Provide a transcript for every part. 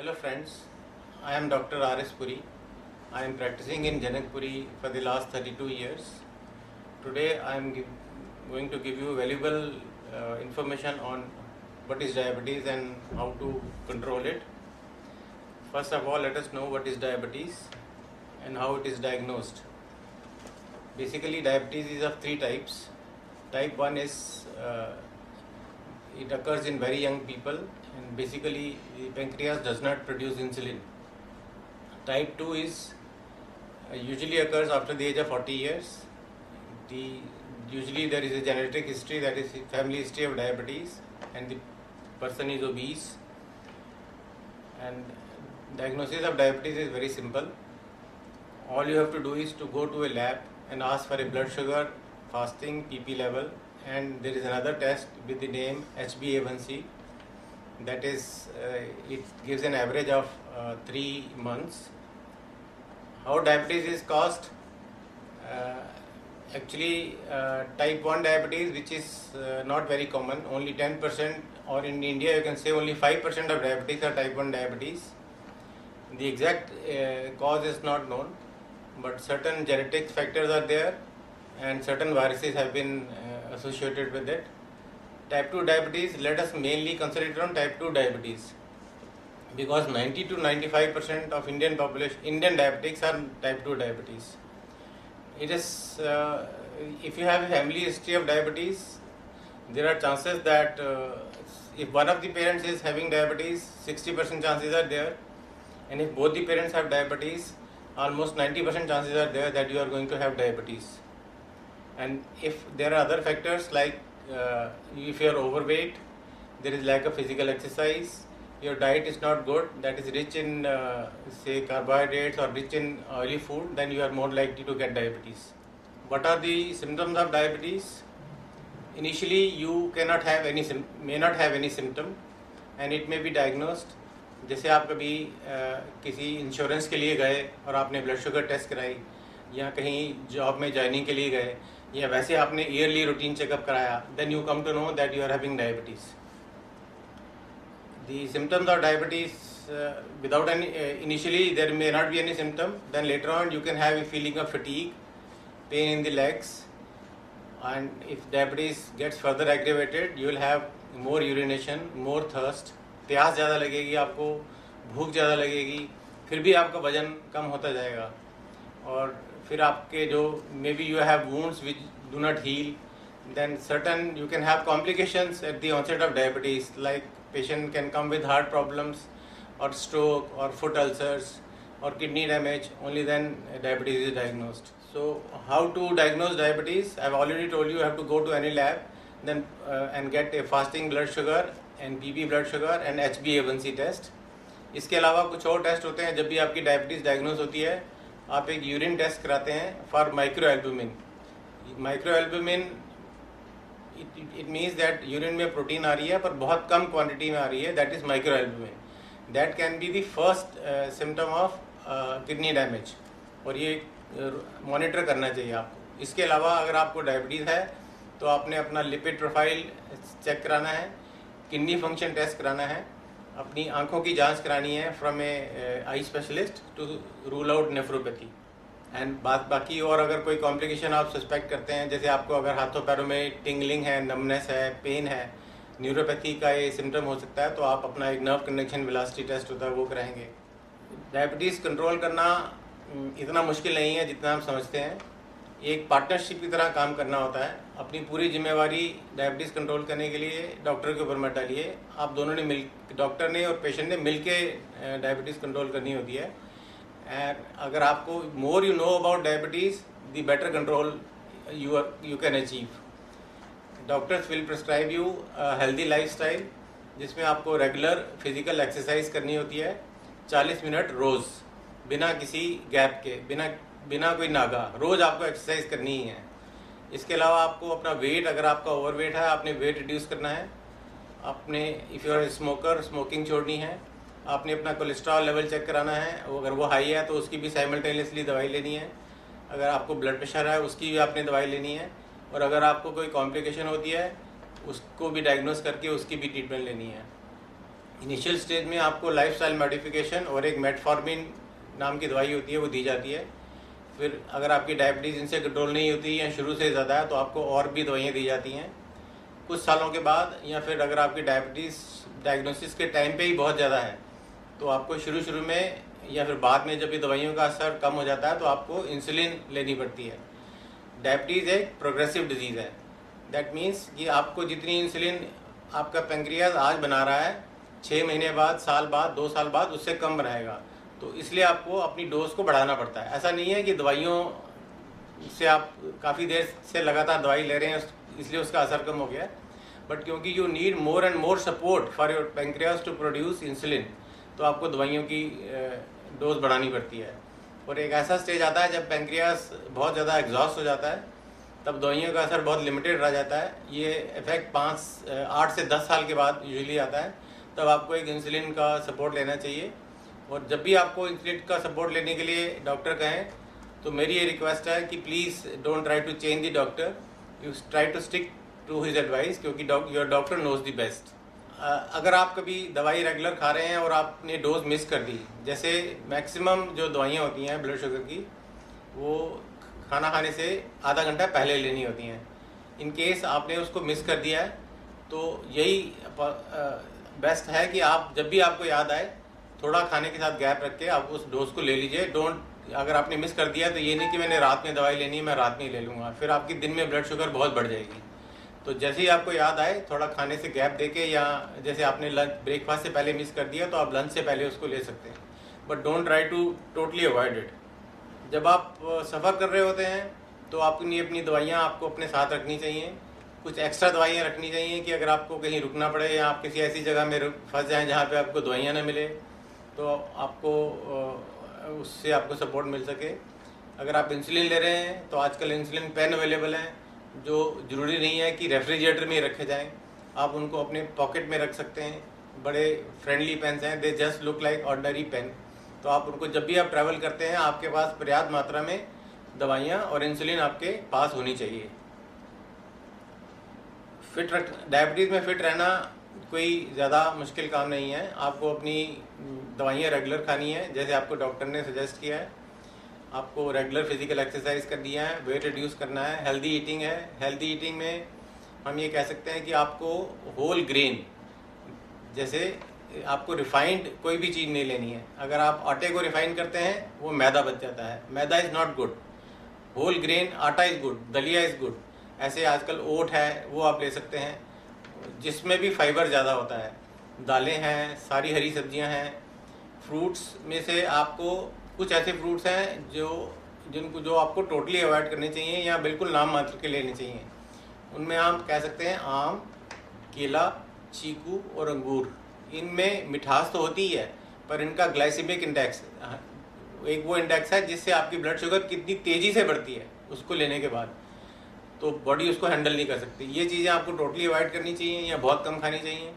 Hello friends, I am Dr. R.S. Puri. I am practicing in Janakpuri for the last 32 years. Today I am going to give you valuable information on what is diabetes and how to control it. First of all, let us know what is diabetes and how it is diagnosed. Basically, diabetes is of three types. Type 1 is it occurs in very young people, and basically the pancreas does not produce insulin. Type 2 is usually occurs after the age of 40 years. Usually there is a genetic history, that is family history of diabetes, and the person is obese. And diagnosis of diabetes is very simple. All you have to do is to go to a lab and ask for a blood sugar, fasting, PP level, and there is another test with the name HbA1c. That is, it gives an average of 3 months. How diabetes is caused? Actually, type 1 diabetes, which is not very common, only 10%, or in India you can say only 5% of diabetes are type 1 diabetes. The exact cause is not known, but certain genetic factors are there and certain viruses have been associated with it. Type 2 diabetes, let us mainly concentrate on type 2 diabetes, because 90 to 95% of Indian diabetics are type 2 diabetes. It is, if you have a family history of diabetes, there are chances that if one of the parents is having diabetes, 60% chances are there, and if both the parents have diabetes, almost 90% chances are there that you are going to have diabetes. And if there are other factors like if you are overweight, there is lack of physical exercise, your diet is not good, that is rich in say carbohydrates or rich in oily food, then you are more likely to get diabetes. What are the symptoms of diabetes? Initially you may not have any symptom and it may be diagnosed. जैसे आप कभी किसी insurance के लिए गए और आपने blood sugar test कराई, या कहीं जॉब में ज्वाइनिंग के लिए गए, या वैसे आपने ईयरली रूटीन चेकअप कराया, then you come to know that you are having diabetes. The symptoms of diabetes, without any initially there may not be any symptom, then later on you can have a feeling of fatigue, pain in the legs, and if diabetes gets further aggravated, you will have more urination, more thirst. प्यास ज़्यादा लगेगी आपको, भूख ज़्यादा लगेगी, फिर भी आपका वजन कम होता जाएगा, और फिर आपके जो maybe you have wounds which do not heal, then certain you can have complications at the onset of diabetes, like patient can come with heart problems or stroke or foot ulcers or kidney damage. Only then diabetes is diagnosed. So how to diagnose diabetes? I've already told you have to go to any lab, then and get a fasting blood sugar and PP blood sugar and HbA1c test. इसके अलावा कुछ और test होते हैं. जब भी आपकी diabetes diagnose होती है, आप एक यूरिन टेस्ट कराते हैं for microalbumin. Microalbumin it means that urine में प्रोटीन आ रही है पर बहुत कम क्वांटिटी में आ रही है, that is microalbumin. That can be the first symptom of kidney damage, और ये मॉनिटर करना चाहिए आपको. इसके अलावा अगर आपको डायबिटीज़ है तो आपने अपना लिपिड प्रोफाइल चेक कराना है, किडनी फंक्शन टेस्ट कराना है, अपनी आंखों की जांच करानी है from a eye specialist to rule out nephropathy. And बाकी और अगर कोई कॉम्प्लिकेशन आप सस्पेक्ट करते हैं, जैसे आपको अगर हाथों पैरों में टिंगलिंग है, नमनेस है, पेन है, न्यूरोपैथी का ये सिम्टम हो सकता है, तो आप अपना एक नर्व कंडक्शन वेलोसिटी टेस्ट होता है वो कराएंगे. डायबिटीज़ कंट्रोल करना इतना मुश्किल नहीं है जितना हम समझते हैं. एक पार्टनरशिप की तरह काम करना होता है. अपनी पूरी जिम्मेवारी डायबिटीज़ कंट्रोल करने के लिए डॉक्टर के ऊपर मत डालिए. आप दोनों ने डॉक्टर ने और पेशेंट ने मिल के डायबिटीज़ कंट्रोल करनी होती है. And अगर आपको more you know about diabetes, the better control you can achieve. Doctors will prescribe you a healthy lifestyle, जिसमें आपको रेगुलर फिजिकल एक्सरसाइज करनी होती है 40 मिनट रोज़, बिना किसी गैप के, बिना कोई नागा, रोज़ आपको एक्सरसाइज करनी ही है. इसके अलावा आपको अपना वेट, अगर आपका ओवरवेट है, आपने वेट रिड्यूस करना है. आपने if you are smoker, smoking छोड़नी है. आपने अपना कोलेस्ट्रॉल लेवल चेक कराना है, अगर वो हाई है तो उसकी भी साइमल्टेनियसली दवाई लेनी है. अगर आपको ब्लड प्रेशर है उसकी भी आपने दवाई लेनी है. और अगर आपको कोई कॉम्प्लिकेशन होती है उसको भी डायग्नोस करके उसकी भी ट्रीटमेंट लेनी है. इनिशियल स्टेज में आपको लाइफस्टाइल मॉडिफिकेशन और एक मेटफॉर्मिन नाम की दवाई होती है, वो दी जाती है। फिर अगर आपकी डायबिटीज़ इनसे कंट्रोल नहीं होती या शुरू से ज़्यादा है तो आपको और भी दवाइयाँ दी जाती हैं। कुछ सालों के बाद या फिर अगर आपकी डायबिटीज़ डायग्नोसिस के टाइम पे ही बहुत ज़्यादा है तो आपको शुरू में या फिर बाद में जब भी दवाइयों का असर कम हो जाता है तो आपको इंसुलिन लेनी पड़ती है। डायबिटीज़ एक प्रोग्रेसिव डिजीज़ है। दैट मीन्स कि आपको जितनी इंसुलिन आपका पेंक्रियाज आज बना रहा है 6 महीने बाद, साल बाद, 2 साल बाद उससे कम बनाएगा। तो इसलिए आपको अपनी डोज को बढ़ाना पड़ता है। ऐसा नहीं है कि दवाइयों से आप काफ़ी देर से लगातार दवाई ले रहे हैं इसलिए उसका असर कम हो गया, बट क्योंकि you need more and more support for your pancreas to produce insulin, तो आपको दवाइयों की डोज बढ़ानी पड़ती है। और एक ऐसा स्टेज आता है जब पेंक्रियाज बहुत ज़्यादा एग्जॉस्ट हो जाता है, तब दवाइयों का असर बहुत लिमिटेड रह जाता है। ये इफेक्ट 8 से 10 साल के बाद यूजुअली आता है। तब आपको एक इंसुलिन का सपोर्ट लेना चाहिए। और जब भी आपको इंसुलिन का सपोर्ट लेने के लिए डॉक्टर कहें तो मेरी ये रिक्वेस्ट है कि please don't try to change the doctor, you try to stick to his advice, क्योंकि your doctor knows the best. अगर आप कभी दवाई रेगुलर खा रहे हैं और आपने डोज मिस कर दी, जैसे मैक्सिमम जो दवाइयाँ होती हैं ब्लड शुगर की, वो खाना खाने से आधा घंटा पहले लेनी होती हैं। इन केस आपने उसको मिस कर दिया है तो यही बेस्ट है कि आप जब भी आपको याद आए थोड़ा खाने के साथ गैप रख के आप उस डोज को ले लीजिए। अगर आपने मिस कर दिया तो ये नहीं कि मैंने रात में दवाई लेनी है मैं रात में ही ले लूँगा, फिर आपकी दिन में ब्लड शुगर बहुत बढ़ जाएगी। तो जैसे ही आपको याद आए थोड़ा खाने से गैप देके, या जैसे आपने लंच ब्रेकफास्ट से पहले मिस कर दिया तो आप लंच से पहले उसको ले सकते हैं, but don't try to totally avoid it. जब आप सफ़र कर रहे होते हैं तो अपनी दवाइयाँ आपको अपने साथ रखनी चाहिए। कुछ एक्स्ट्रा दवाइयाँ रखनी चाहिए कि अगर आपको कहीं रुकना पड़े या आप किसी ऐसी जगह में फंस जाएं जहाँ पे आपको दवाइयाँ ना मिले तो आपको उससे आपको सपोर्ट मिल सके। अगर आप इंसुलिन ले रहे हैं तो आजकल इंसुलिन पेन अवेलेबल हैं, जो ज़रूरी नहीं है कि रेफ्रिजरेटर में रखे जाएं, आप उनको अपने पॉकेट में रख सकते हैं। बड़े फ्रेंडली पेन्स हैं, they just look like ordinary pen. तो आप उनको जब भी आप ट्रैवल करते हैं आपके पास पर्याप्त मात्रा में दवाइयाँ और इंसुलिन आपके पास होनी चाहिए। डायबिटीज़ में फिट रहना कोई ज़्यादा मुश्किल काम नहीं है। आपको अपनी दवाइयाँ रेगुलर खानी है जैसे आपको डॉक्टर ने सजेस्ट किया है। आपको रेगुलर फिजिकल एक्सरसाइज करनी है, वेट रिड्यूस करना है, हेल्दी ईटिंग है। हेल्दी ईटिंग में हम ये कह सकते हैं कि आपको होल ग्रेन, जैसे आपको रिफाइंड कोई भी चीज़ नहीं लेनी है। अगर आप आटे को रिफाइन करते हैं वो मैदा बच जाता है, maida is not good. Whole grain atta is good, dalia is good. ऐसे आजकल ओट है वो आप ले सकते हैं जिसमें भी फाइबर ज़्यादा होता है। दालें हैं, सारी हरी सब्जियां हैं। फ्रूट्स में से आपको कुछ ऐसे फ्रूट्स हैं जो आपको टोटली अवॉइड करने चाहिए या बिल्कुल नाम मात्र के लेने चाहिए। उनमें आप कह सकते हैं आम, केला, चीकू और अंगूर। इनमें मिठास तो होती ही है पर इनका ग्लाइसेमिक इंडेक्स, एक वो इंडेक्स है जिससे आपकी ब्लड शुगर कितनी तेज़ी से बढ़ती है उसको लेने के बाद, तो बॉडी उसको हैंडल नहीं कर सकती। ये चीज़ें आपको टोटली अवॉइड करनी चाहिए या बहुत कम खानी चाहिए।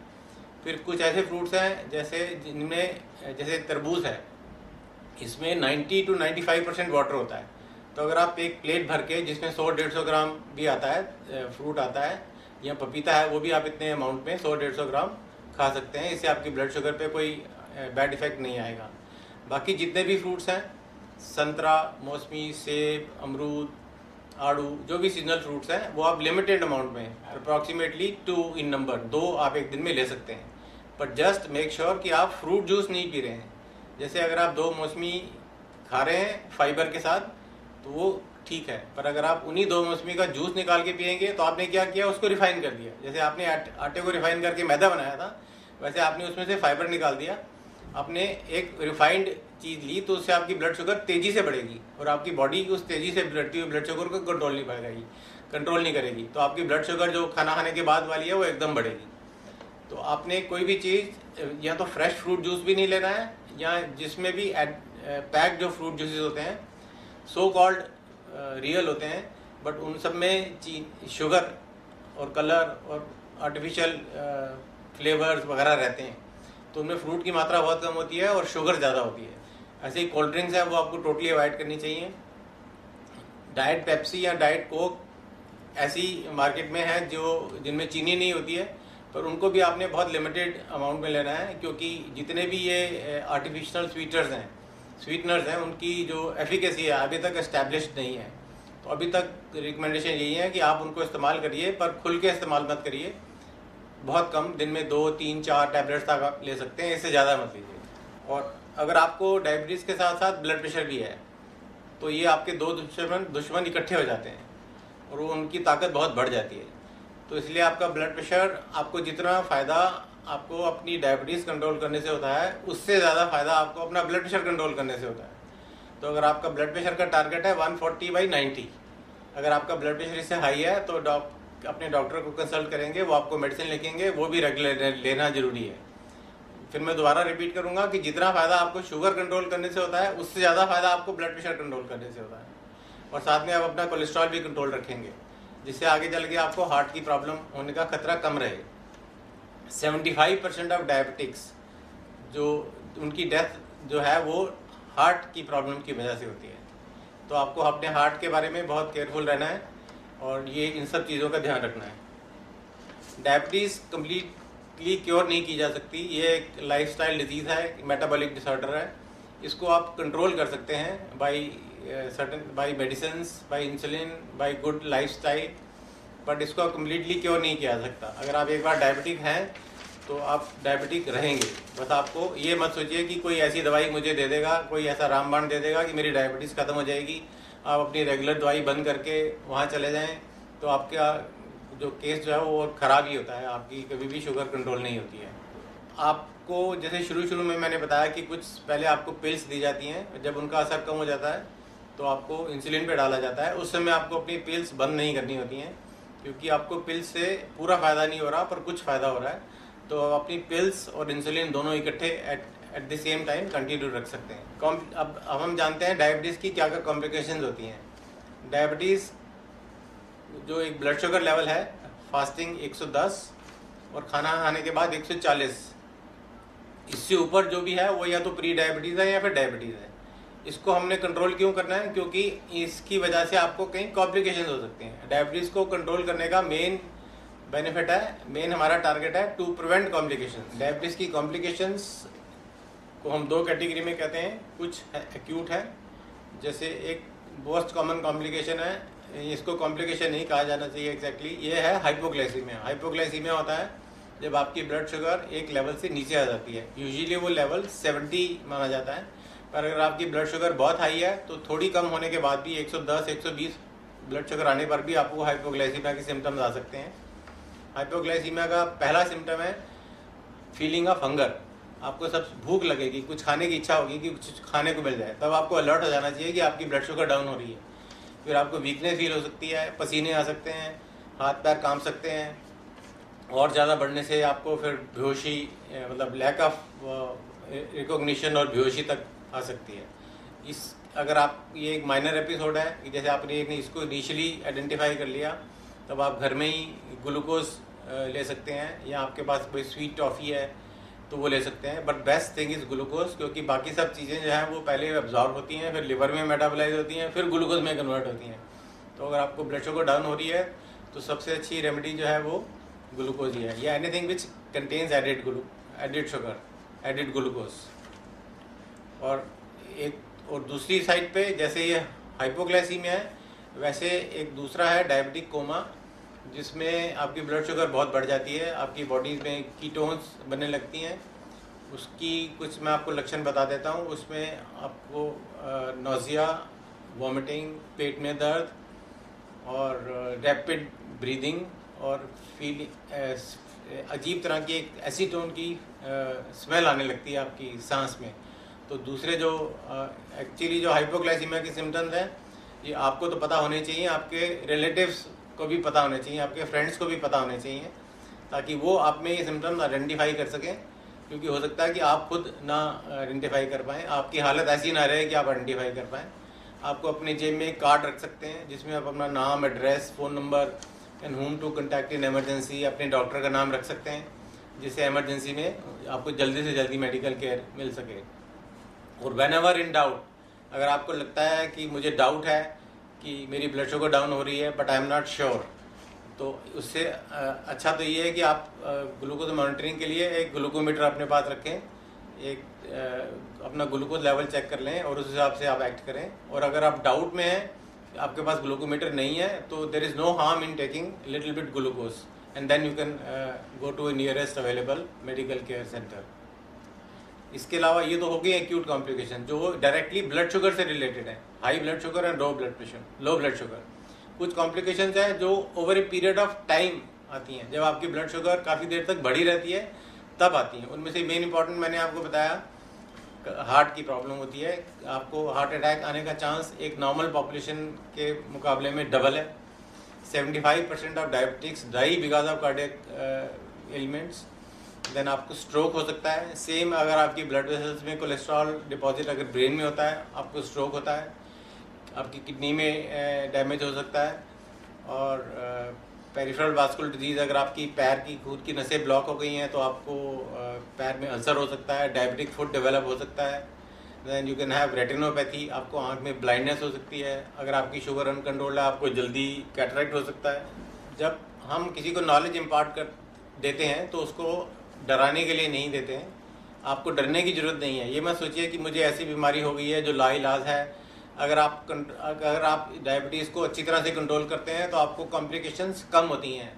फिर कुछ ऐसे फ्रूट्स हैं जैसे तरबूज है, इसमें 90 to 95% वाटर होता है। तो अगर आप एक प्लेट भर के जिसमें 100-150 ग्राम भी आता है फ्रूट आता है, या पपीता है वो भी आप इतने अमाउंट में 100-150 ग्राम खा सकते हैं। इससे आपकी ब्लड शुगर पे कोई बैड इफेक्ट नहीं आएगा। बाकी जितने भी फ्रूट्स हैं, संतरा, मौसमी, सेब, अमरूद, आड़ू, जो भी सीजनल फ्रूट्स हैं वो आप लिमिटेड अमाउंट में, अप्रॉक्सीमेटली 2 इन नंबर, 2 आप एक दिन में ले सकते हैं। बट जस्ट मेक श्योर कि आप फ्रूट जूस नहीं पी रहे हैं। जैसे अगर आप 2 मौसमी खा रहे हैं फाइबर के साथ तो वो ठीक है, पर अगर आप उन्हीं 2 मौसमी का जूस निकाल के पियेंगे तो आपने क्या किया, उसको रिफाइन कर दिया। जैसे आपने आटे को रिफाइन करके मैदा बनाया था, वैसे आपने उसमें से फाइबर निकाल दिया। आपने एक रिफाइंड चीज़ ली तो उससे आपकी ब्लड शुगर तेज़ी से बढ़ेगी और आपकी बॉडी उस तेज़ी से बढ़ती हुई ब्लड शुगर को कंट्रोल नहीं करेगी। तो आपकी ब्लड शुगर जो खाना खाने के बाद वाली है वो एकदम बढ़ेगी। तो आपने कोई भी चीज़, या तो फ्रेश फ्रूट जूस भी नहीं लेना है, या जिसमें भी पैक्ड जो फ्रूट जूसेस होते हैं सो कॉल्ड रियल होते हैं, बट उन सब में शुगर और कलर और आर्टिफिशियल फ्लेवर्स वगैरह रहते हैं, तो उनमें फ्रूट की मात्रा बहुत कम होती है और शुगर ज़्यादा होती है। ऐसे ही कोल्ड ड्रिंक्स हैं वो आपको टोटली अवॉइड करनी चाहिए। डाइट पेप्सी या डाइट कोक ऐसी मार्केट में है जिनमें चीनी नहीं होती है, पर उनको भी आपने बहुत लिमिटेड अमाउंट में लेना है, क्योंकि जितने भी ये आर्टिफिशियल स्वीटनर्स हैं उनकी जो एफिकेसी है अभी तक एस्टैब्लिश्ड नहीं है। तो अभी तक रिकमेंडेशन यही है कि आप उनको इस्तेमाल करिए, पर खुल के इस्तेमाल मत करिए। बहुत कम, दिन में 2, 3, 4 टैबलेट्स तक आप ले सकते हैं, इससे ज़्यादा मत लीजिए। और अगर आपको डायबिटीज़ के साथ साथ ब्लड प्रेशर भी है तो ये आपके दो दुश्मन इकट्ठे हो जाते हैं और वो उनकी ताकत बहुत बढ़ जाती है। तो इसलिए आपका ब्लड प्रेशर, आपको जितना फ़ायदा आपको अपनी डायबिटीज़ कंट्रोल करने से होता है, उससे ज़्यादा फ़ायदा आपको अपना ब्लड प्रेशर कंट्रोल करने से होता है। तो अगर आपका ब्लड प्रेशर का टारगेट है 140/90, अगर आपका ब्लड प्रेशर इससे हाई है तो अपने डॉक्टर को कंसल्ट करेंगे, वो आपको मेडिसिन लिखेंगे, वो भी रेगुलर लेना ज़रूरी है। फिर मैं दोबारा रिपीट करूंगा कि जितना फ़ायदा आपको शुगर कंट्रोल करने से होता है, उससे ज़्यादा फ़ायदा आपको ब्लड प्रेशर कंट्रोल करने से होता है। और साथ में आप अपना कोलेस्ट्रॉल भी कंट्रोल रखेंगे, जिससे आगे चल के आपको हार्ट की प्रॉब्लम होने का खतरा कम रहे। 75% ऑफ डायबिटिक्स जो उनकी डेथ जो है वो हार्ट की प्रॉब्लम की वजह से होती है। तो आपको अपने हार्ट के बारे में बहुत केयरफुल रहना है और ये इन सब चीज़ों का ध्यान रखना है। डायबिटीज़ कम्प्लीटली क्योर नहीं की जा सकती, ये एक लाइफस्टाइल डिजीज़ है, मेटाबॉलिक डिसऑर्डर है। इसको आप कंट्रोल कर सकते हैं by medicines, by insulin, by good lifestyle, but इसको आप कम्प्लीटली क्योर नहीं किया जा सकता। अगर आप एक बार डायबिटिक हैं तो आप डायबिटिक रहेंगे। बस आपको ये मत सोचिए कि कोई ऐसी दवाई मुझे दे देगा, कोई ऐसा रामबाण दे देगा कि मेरी डायबिटीज़ ख़त्म हो जाएगी। आप अपनी रेगुलर दवाई बंद करके वहाँ चले जाएं तो आपका जो केस जो है वो ख़राब ही होता है, आपकी कभी भी शुगर कंट्रोल नहीं होती है। आपको जैसे शुरू में मैंने बताया कि कुछ पहले आपको पिल्स दी जाती हैं, जब उनका असर कम हो जाता है तो आपको इंसुलिन पे डाला जाता है। उस समय आपको अपनी पिल्स बंद नहीं करनी होती हैं, क्योंकि आपको पिल्स से पूरा फ़ायदा नहीं हो रहा पर कुछ फ़ायदा हो रहा है। तो आप अपनी पिल्स और इंसुलिन दोनों इकट्ठे at the same time continue रख सकते हैं। अब हम जानते हैं डायबिटीज़ की क्या क्या कॉम्प्लिकेशंस होती हैं। डायबिटीज़ जो एक ब्लड शुगर लेवल है, फास्टिंग 110 और खाना खाने के बाद 140, इससे ऊपर जो भी है वो या तो प्री डायबिटीज़ है या फिर डायबिटीज़ है। इसको हमने कंट्रोल क्यों करना है? क्योंकि इसकी वजह से आपको कहीं कॉम्प्लिकेशंस हो सकते हैं। डायबिटीज़ को कंट्रोल करने का मेन बेनिफिट है, मेन हमारा टारगेट है टू प्रिवेंट कॉम्प्लिकेशंस। डायबिटीज़ की कॉम्प्लिकेशंस को हम दो कैटेगरी में कहते हैं। कुछ एक्यूट है, जैसे एक मोस्ट कॉमन कॉम्प्लिकेशन है, इसको कॉम्प्लिकेशन नहीं कहा जाना चाहिए एग्जैक्टली, ये है हाइपोग्लाइसीमिया। हाइपोग्लाइसीमिया होता है जब आपकी ब्लड शुगर एक लेवल से नीचे आ जाती है। यूजुअली वो लेवल 70 माना जाता है, पर अगर आपकी ब्लड शुगर बहुत हाई है तो थोड़ी कम होने के बाद भी 110, 120 ब्लड शुगर आने पर भी आपको हाइपोग्लाइसीमिया के सिम्टम्स आ सकते हैं। हाइपोग्लाइसीमिया का पहला सिम्टम है फीलिंग ऑफ हंगर। आपको सब भूख लगेगी, कुछ खाने की इच्छा होगी कि कुछ खाने को मिल जाए, तब आपको अलर्ट हो जाना चाहिए कि आपकी ब्लड शुगर डाउन हो रही है। फिर आपको वीकनेस फील हो सकती है, पसीने आ सकते हैं, हाथ पैर कांप सकते हैं, और ज़्यादा बढ़ने से आपको फिर बेहोशी, मतलब लैक ऑफ रिकॉग्निशन और बेहोशी तक आ सकती है। अगर आप ये एक माइनर एपिसोड है कि जैसे आपने इसको इनिशियली आइडेंटिफाई कर लिया, तब आप घर में ही ग्लूकोज ले सकते हैं, या आपके पास कोई स्वीट टॉफ़ी है तो वो ले सकते हैं। But best thing is glucose, क्योंकि बाकी सब चीज़ें जो हैं वो पहले एब्जॉर्ब होती हैं, फिर लिवर में मेटाबोलाइज होती हैं, फिर ग्लूकोज में कन्वर्ट होती हैं। तो अगर आपको ब्लड शुगर डाउन हो रही है तो सबसे अच्छी रेमेडी जो है वो ग्लूकोज ही है, या anything which contains added sugar, added glucose. और दूसरी साइड पे जैसे ये हाइपोग्लाइसीमिया है, वैसे एक दूसरा है डायबिटिक कोमा, जिसमें आपकी ब्लड शुगर बहुत बढ़ जाती है, आपकी बॉडी में कीटोन्स बनने लगती हैं। उसकी कुछ मैं आपको लक्षण बता देता हूँ। उसमें आपको नोज़िया, वॉमिटिंग, पेट में दर्द और रैपिड ब्रीदिंग और अजीब तरह की एक एसीटोन की स्मेल आने लगती है आपकी सांस में। तो दूसरे जो एक्चुअली जो हाइपोग्लाइसीमिया के सिम्टम्स हैं, ये आपको तो पता होने चाहिए, आपके रिलेटिव्स को भी पता होने चाहिए, आपके फ्रेंड्स को भी पता होने चाहिए, ताकि वो आप में ये सिम्टम्स आइडेंटिफाई कर सकें। क्योंकि हो सकता है कि आप खुद ना आइडेंटिफाई कर पाएँ, आपकी हालत ऐसी ना रहे कि आप आइडेंटिफाई कर पाएँ। आपको अपने जेब में एक कार्ड रख सकते हैं जिसमें आप अपना नाम, address, phone number and whom to contact in emergency, अपने डॉक्टर का नाम रख सकते हैं, जिससे एमरजेंसी में आपको जल्दी से जल्दी मेडिकल केयर मिल सके। और व्हेन एवर इन डाउट, अगर आपको लगता है कि मुझे डाउट है कि मेरी ब्लड शुगर डाउन हो रही है but I am not sure, तो उससे अच्छा तो ये है कि आप ग्लूकोज मॉनिटरिंग के लिए एक ग्लूकोमीटर अपने पास रखें, एक अपना ग्लूकोज लेवल चेक कर लें और उस हिसाब से आप एक्ट करें। और अगर आप डाउट में हैं, आपके पास ग्लूकोमीटर नहीं है, तो there is no harm in taking little bit glucose and then you can go to nearest available medical care centre. इसके अलावा ये तो हो गई एक्यूट कॉम्प्लिकेशन जो डायरेक्टली ब्लड शुगर से रिलेटेड है, high blood sugar and low blood sugar. कुछ कॉम्प्लिकेशंस हैं जो over a period of time आती हैं, जब आपकी ब्लड शुगर काफ़ी देर तक बढ़ी रहती है तब आती हैं। उनमें से मेन इंपॉर्टेंट मैंने आपको बताया, हार्ट की प्रॉब्लम होती है। आपको हार्ट अटैक आने का चांस एक नॉर्मल पॉपुलेशन के मुकाबले में डबल है। 75% of diabetics die because of cardiac elements. Then आपको स्ट्रोक हो सकता है। सेम अगर आपकी ब्लड वेसल्स में कोलेस्ट्रॉल डिपॉजिट अगर ब्रेन में होता है, आपको स्ट्रोक होता है। आपकी किडनी में डैमेज हो सकता है। और पेरिफेरल वास्कुलर डिजीज़, अगर आपकी पैर की खुद की नसें ब्लॉक हो गई हैं तो आपको पैर में अल्सर हो सकता है। डायबिटिक फुट डेवलप हो सकता है। Then you can have retinopathy, आपको आँख में ब्लाइंडनेस हो सकती है। अगर आपकी शुगर अनकंट्रोल्ड है, आपको जल्दी कैटरेक्ट हो सकता है। जब हम किसी को नॉलेज इम्पार्ट कर देते हैं तो उसको डराने के लिए नहीं देते हैं। आपको डरने की ज़रूरत नहीं है। ये मत सोचिए कि मुझे ऐसी बीमारी हो गई है जो लाइलाज है। अगर आप डायबिटीज़ को अच्छी तरह से कंट्रोल करते हैं तो आपको कॉम्प्लिकेशंस कम होती हैं,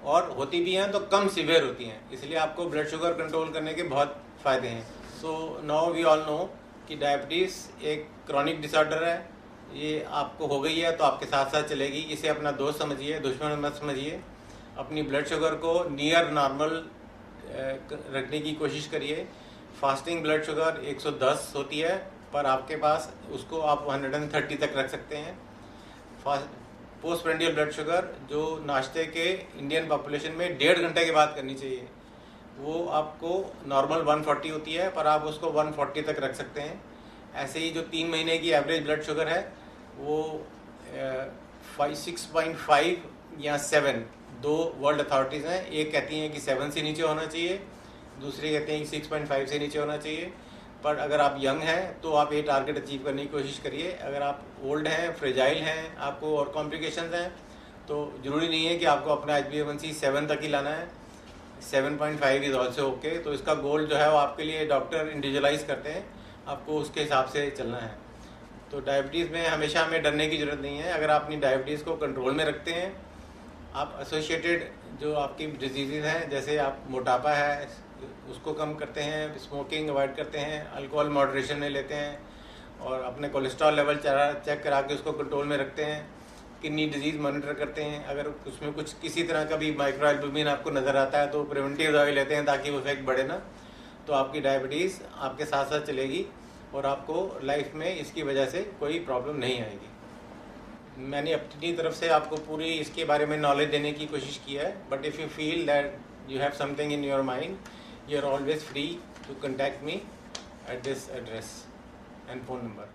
और होती भी हैं तो कम सीवियर होती हैं। इसलिए आपको ब्लड शुगर कंट्रोल करने के बहुत फ़ायदे हैं। So now we all know कि डायबिटीज़ एक क्रॉनिक डिसऑर्डर है। ये आपको हो गई है तो आपके साथ साथ चलेगी। इसे अपना दोस्त समझिए, दुश्मन मत समझिए। अपनी ब्लड शुगर को नियर नॉर्मल रखने की कोशिश करिए। फास्टिंग ब्लड शुगर 110 होती है, पर आपके पास उसको आप 130 तक रख सकते हैं। पोस्ट प्रेंडियल ब्लड शुगर जो नाश्ते के इंडियन पॉपुलेशन में 1.5 घंटे के बाद करनी चाहिए, वो आपको नॉर्मल 140 होती है, पर आप उसको 140 तक रख सकते हैं। ऐसे ही जो 3 महीने की एवरेज ब्लड शुगर है वो 6.5 या 7, 2 वर्ल्ड अथॉरिटीज़ हैं। एक कहती हैं कि 7 से नीचे होना चाहिए, दूसरी कहते हैं कि 6.5 से नीचे होना चाहिए। पर अगर आप यंग हैं तो आप ये टारगेट अचीव करने की कोशिश करिए। अगर आप ओल्ड हैं, फ्रेजाइल हैं, आपको और कॉम्प्लिकेशंस हैं, तो ज़रूरी नहीं है कि आपको अपना HbA1c 7 तक ही लाना है। 7.5 इज़ ऑल्सो ओके। तो इसका गोल जो है वो आपके लिए डॉक्टर इंडिविजुअलाइज करते हैं, आपको उसके हिसाब से चलना है। तो डायबिटीज़ में हमेशा हमें डरने की ज़रूरत नहीं है। अगर आप अपनी डायबिटीज़ को कंट्रोल में रखते हैं, आप एसोसिएटेड जो आपकी डिजीज़ हैं, जैसे आप मोटापा है उसको कम करते हैं, स्मोकिंग अवॉइड करते हैं, अल्कोहल मॉडरेशन में लेते हैं, और अपने कोलेस्ट्रॉल लेवल चेक करा के उसको कंट्रोल में रखते हैं, किडनी डिजीज़ मॉनिटर करते हैं। अगर उसमें कुछ किसी तरह का भी माइक्रो एल्बुमिन आपको नज़र आता है तो प्रिवेंटिव दवाई लेते हैं ताकि वो इफेक्ट बढ़े ना, तो आपकी डायबिटीज़ आपके साथ साथ चलेगी और आपको लाइफ में इसकी वजह से कोई प्रॉब्लम नहीं आएगी। मैंने अपनी तरफ से आपको पूरी इसके बारे में नॉलेज देने की कोशिश की है, but if you feel that you have something in your mind, you are always free to contact me at this address and phone number.